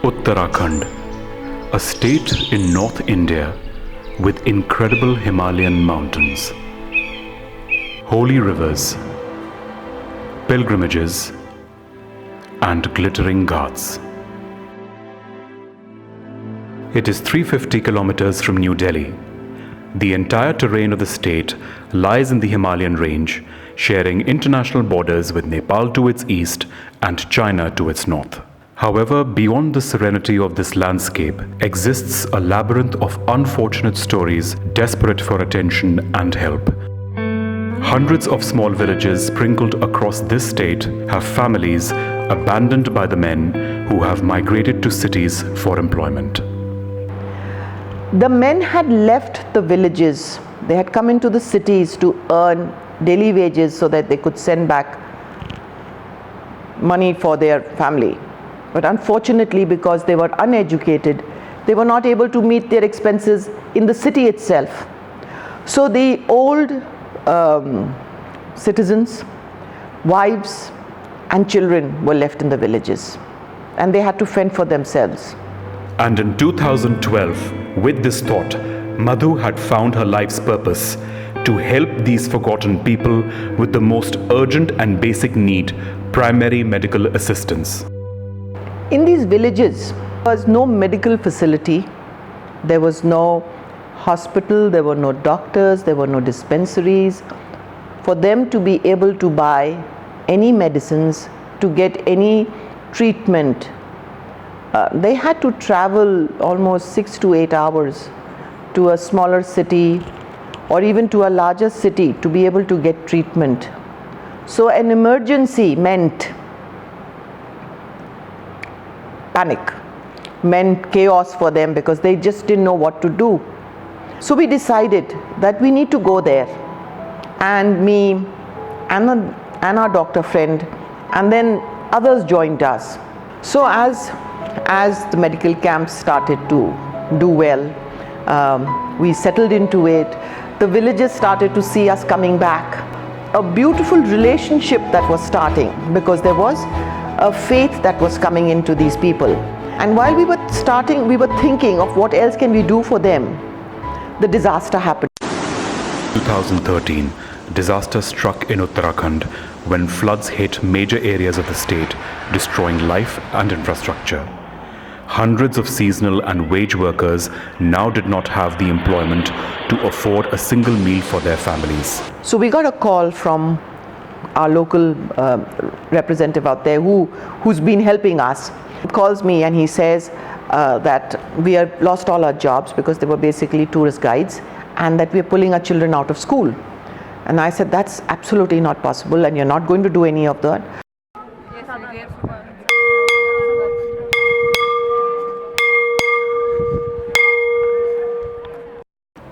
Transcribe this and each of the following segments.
Uttarakhand, a state in North India with incredible Himalayan mountains, holy rivers, pilgrimages, and glittering ghats. It is 350 kilometers from New Delhi. The entire terrain of the state lies in the Himalayan range, sharing international borders with Nepal to its east and China to its north. However, beyond the serenity of this landscape exists a labyrinth of unfortunate stories desperate for attention and help. Hundreds of small villages sprinkled across this state have families abandoned by the men who have migrated to cities for employment. The men had left the villages. They had come into the cities to earn daily wages so that they could send back money for their family. But unfortunately, because they were uneducated, they were not able to meet their expenses in the city itself. So the old citizens, wives and children were left in the villages, and they had to fend for themselves. And in 2012, with this thought, Madhu had found her life's purpose: to help these forgotten people with the most urgent and basic need, primary medical assistance. In these villages, there was no medical facility, there was no hospital, there were no doctors, there were no dispensaries. For them to be able to buy any medicines, to get any treatment, they had to travel almost 6 to 8 hours to a smaller city or even to a larger city to be able to get treatment. So an emergency meant panic, meant chaos for them because they just didn't know what to do. So we decided that we need to go there, and me and our doctor friend, and then others joined us. So as the medical camps started to do well, we settled into it. The villagers started to see us coming back. A beautiful relationship that was starting because there was a faith that was coming into these people. And while we were starting, we were thinking of what else can we do for them. The disaster happened. 2013, disaster struck in Uttarakhand when floods hit major areas of the state, destroying life and infrastructure. Hundreds of seasonal and wage workers now did not have the employment to afford a single meal for their families. So we got a call from our local representative out there who's been helping us. He calls me and he says that we have lost all our jobs because they were basically tourist guides, and that we are pulling our children out of school. And I said, that's absolutely not possible, and you're not going to do any of that.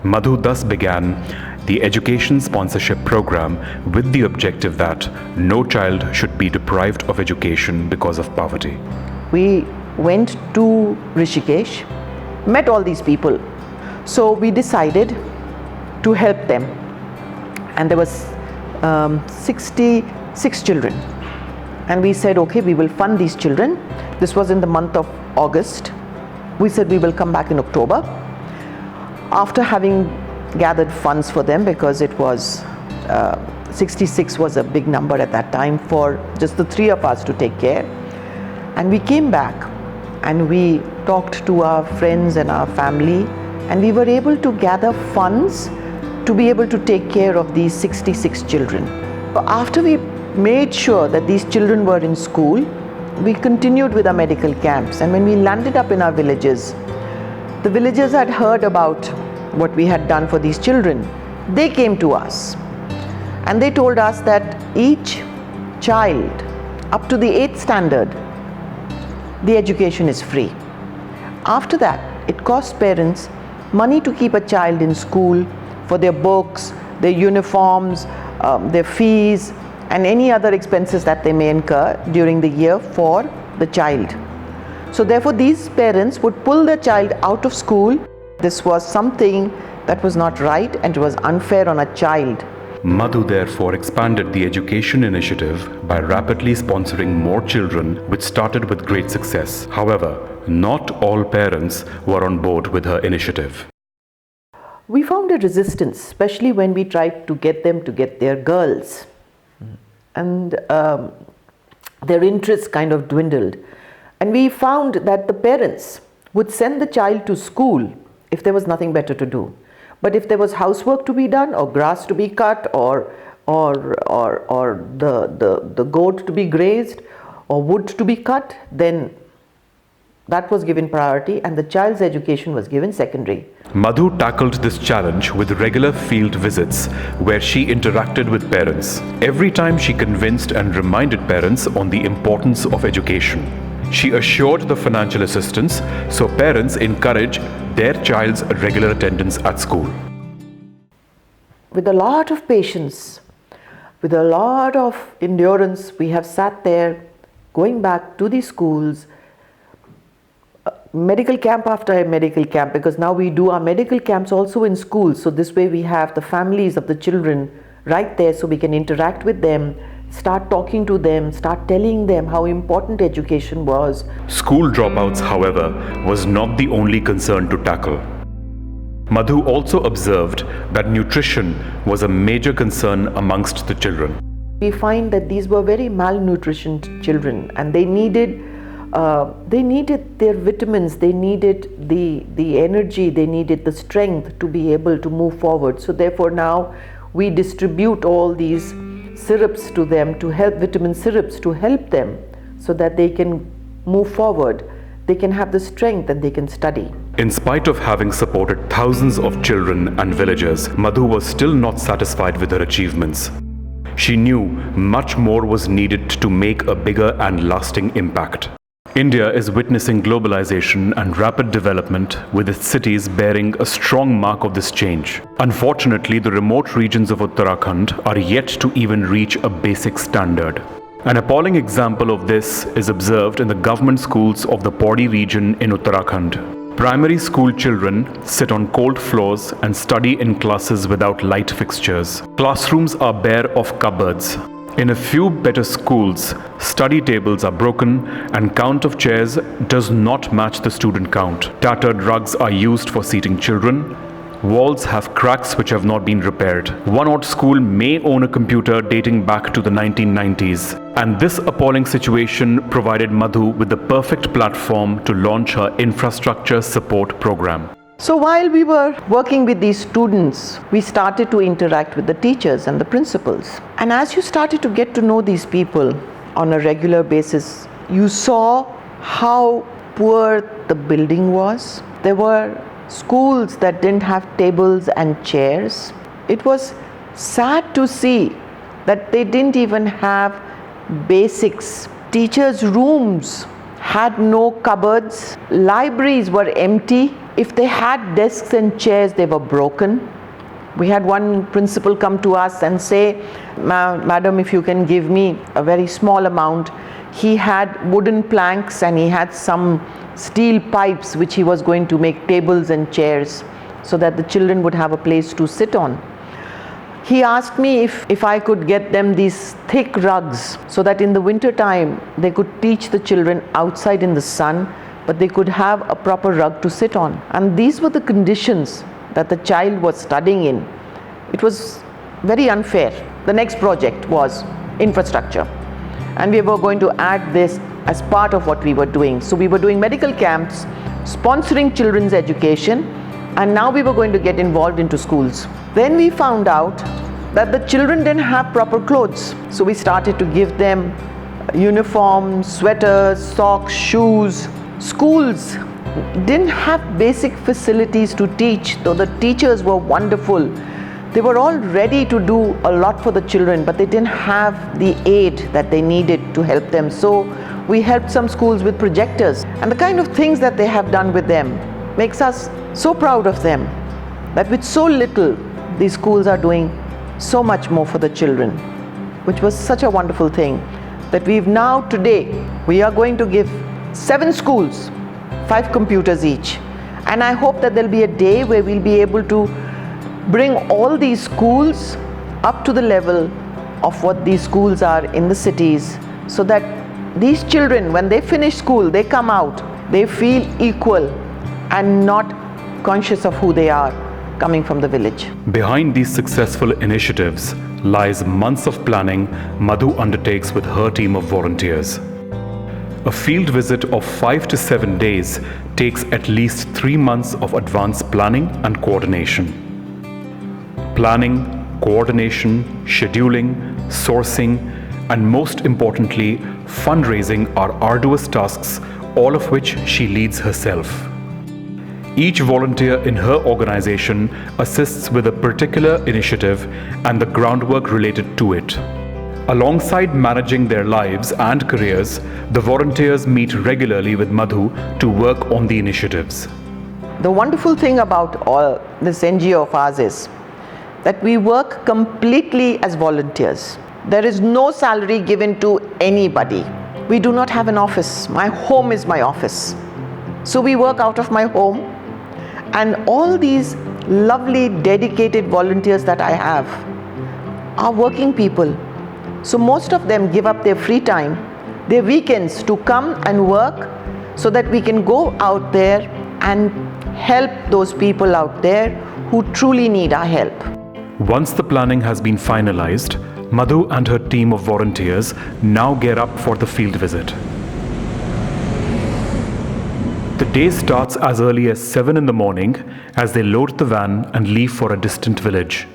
Madhu thus began the education sponsorship program with the objective that no child should be deprived of education because of poverty. We went to Rishikesh, met all these people. So we decided to help them. And there was 66 children. And we said, okay, we will fund these children. This was in the month of August. We said we will come back in October. After having gathered funds for them, because it was 66 was a big number at that time for just the three of us to take care. And we came back and we talked to our friends and our family, and we were able to gather funds to be able to take care of these 66 children. After we made sure that these children were in school, we continued with our medical camps. And when we landed up in our villages, the villagers had heard about what we had done for these children. They came to us and they told us that each child up to the 8th standard, the education is free. After that, it costs parents money to keep a child in school for their books, their uniforms, their fees, and any other expenses that they may incur during the year for the child. So therefore, these parents would pull their child out of school. This was something that was not right, and it was unfair on a child. Madhu therefore expanded the education initiative by rapidly sponsoring more children, which started with great success. However, not all parents were on board with her initiative. We found a resistance, especially when we tried to get them to get their girls. And their interest kind of dwindled. And we found that the parents would send the child to school if there was nothing better to do. But if there was housework to be done, or grass to be cut, or the goat to be grazed, or wood to be cut, then that was given priority and the child's education was given secondary. Madhu tackled this challenge with regular field visits where she interacted with parents. Every time she convinced and reminded parents on the importance of education. She assured the financial assistance so parents encourage their child's regular attendance at school. With a lot of patience, with a lot of endurance, we have sat there going back to the schools, medical camp after medical camp, because now we do our medical camps also in schools. So this way we have the families of the children right there, so we can interact with them, start talking to them, start telling them how important education was. School dropouts, however, was not the only concern to tackle. Madhu also observed that nutrition was a major concern amongst the children. We find that these were very malnutritioned children, and they needed their vitamins, they needed the energy, they needed the strength to be able to move forward. So therefore now we distribute all these syrups to them, to help, vitamin syrups to help them so that they can move forward, they can have the strength and they can study. In spite of having supported thousands of children and villagers, Madhu was still not satisfied with her achievements. She knew much more was needed to make a bigger and lasting impact. India is witnessing globalization and rapid development, with its cities bearing a strong mark of this change. Unfortunately, the remote regions of Uttarakhand are yet to even reach a basic standard. An appalling example of this is observed in the government schools of the Pauri region in Uttarakhand. Primary school children sit on cold floors and study in classes without light fixtures. Classrooms are bare of cupboards. In a few better schools, study tables are broken and count of chairs does not match the student count. Tattered rugs are used for seating children. Walls have cracks which have not been repaired. One odd school may own a computer dating back to the 1990s. And this appalling situation provided Madhu with the perfect platform to launch her infrastructure support program. So while we were working with these students, we started to interact with the teachers and the principals. And as you started to get to know these people on a regular basis, you saw how poor the building was. There were schools that didn't have tables and chairs. It was sad to see that they didn't even have basics. Teachers' rooms had no cupboards. Libraries were empty. If they had desks and chairs, they were broken. We had one principal come to us and say, "Madam, if you can give me a very small amount." He had wooden planks and he had some steel pipes which he was going to make tables and chairs so that the children would have a place to sit on. He asked me if I could get them these thick rugs so that in the winter time they could teach the children outside in the sun, but they could have a proper rug to sit on. And these were the conditions that the child was studying in. It was very unfair. The next project was infrastructure, and we were going to add this as part of what we were doing. So we were doing medical camps, sponsoring children's education, and now we were going to get involved into schools. Then we found out that the children didn't have proper clothes. So we started to give them uniforms, sweaters, socks, shoes. Schools didn't have basic facilities to teach, though the teachers were wonderful. They were all ready to do a lot for the children, but they didn't have the aid that they needed to help them. So we helped some schools with projectors, and the kind of things that they have done with them makes us so proud of them, that with so little, these schools are doing so much more for the children, which was such a wonderful thing that we've now today, we are going to give 7 schools, 5 computers each. And I hope that there'll be a day where we'll be able to bring all these schools up to the level of what these schools are in the cities, so that these children, when they finish school, they come out They feel equal and not conscious of who they are coming from the village. Behind these successful initiatives lies months of planning Madhu undertakes with her team of volunteers. A field visit of 5 to 7 days takes at least 3 months of advanced planning and coordination. Planning, coordination, scheduling, sourcing, and most importantly, fundraising are arduous tasks, all of which she leads herself. Each volunteer in her organization assists with a particular initiative and the groundwork related to it. Alongside managing their lives and careers, the volunteers meet regularly with Madhu to work on the initiatives. The wonderful thing about all this NGO of ours is that we work completely as volunteers. There is no salary given to anybody. We do not have an office. My home is my office. So we work out of my home, and all these lovely dedicated volunteers that I have are working people. So most of them give up their free time, their weekends to come and work so that we can go out there and help those people out there who truly need our help. Once the planning has been finalized, Madhu and her team of volunteers now gear up for the field visit. The day starts as early as 7 in the morning as they load the van and leave for a distant village.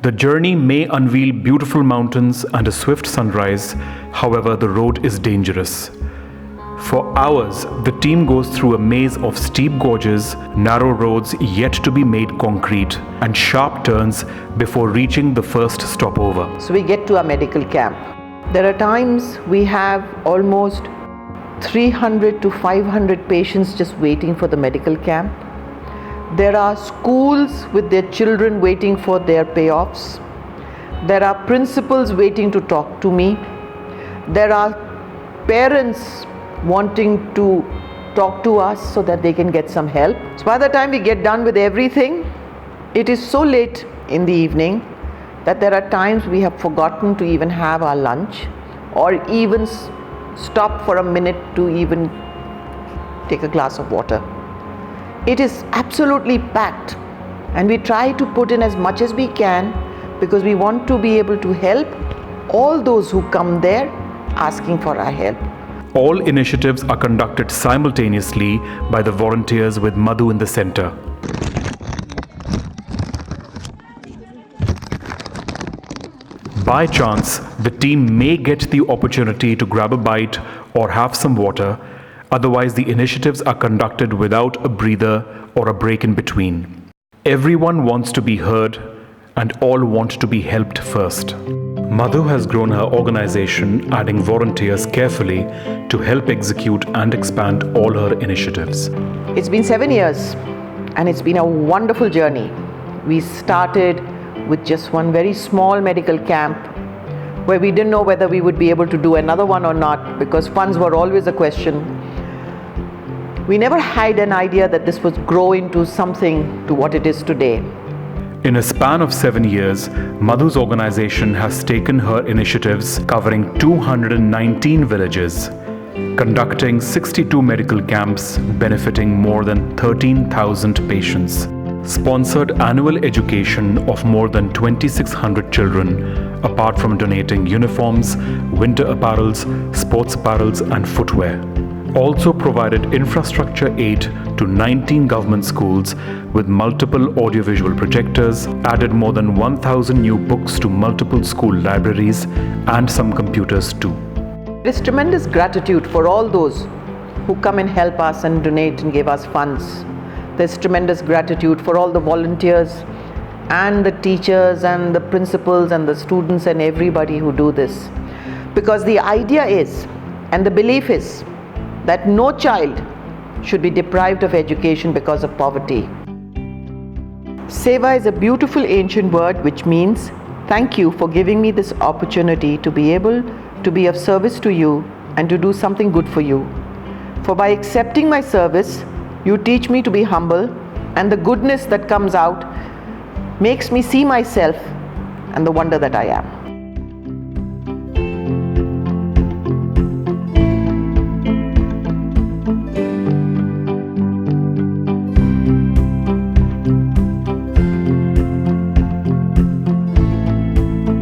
The journey may unveil beautiful mountains and a swift sunrise, however, the road is dangerous. For hours, the team goes through a maze of steep gorges, narrow roads yet to be made concrete, and sharp turns before reaching the first stopover. So we get to our medical camp. There are times we have almost 300 to 500 patients just waiting for the medical camp. There are schools with their children waiting for their payoffs. There are principals waiting to talk to me. There are parents wanting to talk to us so that they can get some help. So by the time we get done with everything, it is so late in the evening that there are times we have forgotten to even have our lunch or even stop for a minute to even take a glass of water. It is absolutely packed, and we try to put in as much as we can because we want to be able to help all those who come there asking for our help. All initiatives are conducted simultaneously by the volunteers with Madhu in the center. By chance, the team may get the opportunity to grab a bite or have some water. Otherwise, the initiatives are conducted without a breather or a break in between. Everyone wants to be heard and all want to be helped first. Madhu has grown her organization, adding volunteers carefully to help execute and expand all her initiatives. It's been 7 years and it's been a wonderful journey. We started with just one very small medical camp where we didn't know whether we would be able to do another one or not because funds were always a question. We never had an idea that this would grow into something to what it is today. In a span of 7 years, Madhu's organization has taken her initiatives covering 219 villages, conducting 62 medical camps benefiting more than 13,000 patients, sponsored annual education of more than 2,600 children, apart from donating uniforms, winter apparels, sports apparels and footwear. Also provided infrastructure aid to 19 government schools with multiple audiovisual projectors, added more than 1,000 new books to multiple school libraries and some computers too. There is tremendous gratitude for all those who come and help us and donate and give us funds. There's tremendous gratitude for all the volunteers and the teachers and the principals and the students and everybody who do this. Because the idea is, and the belief is, that no child should be deprived of education because of poverty. Seva is a beautiful ancient word which means thank you for giving me this opportunity to be able to be of service to you and to do something good for you. For by accepting my service, you teach me to be humble, and the goodness that comes out makes me see myself and the wonder that I am.